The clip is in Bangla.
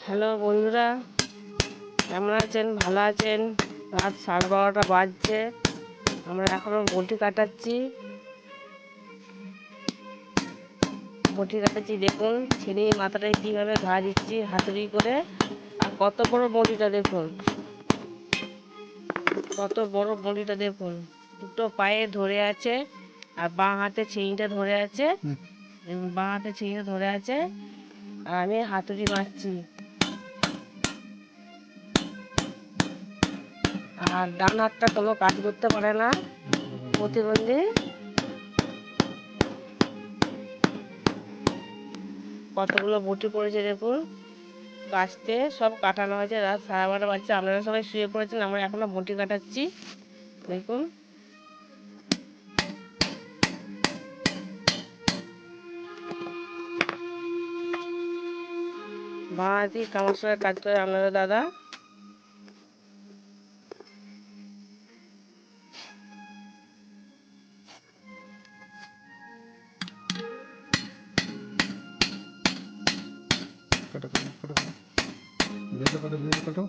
হ্যালো বন্ধুরা, কেমন আছেন? ভালো আছেন? রাত 12:30 বাজছে, আমরা এখনও বটি কাটাচ্ছি। দেখুন, ছেলে মাথাটায় কীভাবে ঘা দিচ্ছি হাতুড়ি করে। আর কত বড় বটিটা দেখুন, কত বড় বটিটা দেখুন। দুটো পায়ে ধরে আছে আর বাঁ হাতে ছিঁড়িটা ধরে আছে, আর আমি হাতুড়ি মারছি। আর ডান হাতটা কোনো কাজ করতে পারে না, প্রতিবন্ধী। কতগুলো বটি পড়েছে দেখুন, কাস্তে সব কাটানো হয়েছে। রাত 12:30 বাজছে, আপনারা সবাই শুয়ে পড়েছেন, আমরা এখনো বটি কাটাচ্ছি। দেখুন, বাঁহাতি কামার সঙ্গে কাজ করে আপনাদের দাদা। কাটো কাটো কাটো কাটো কাটো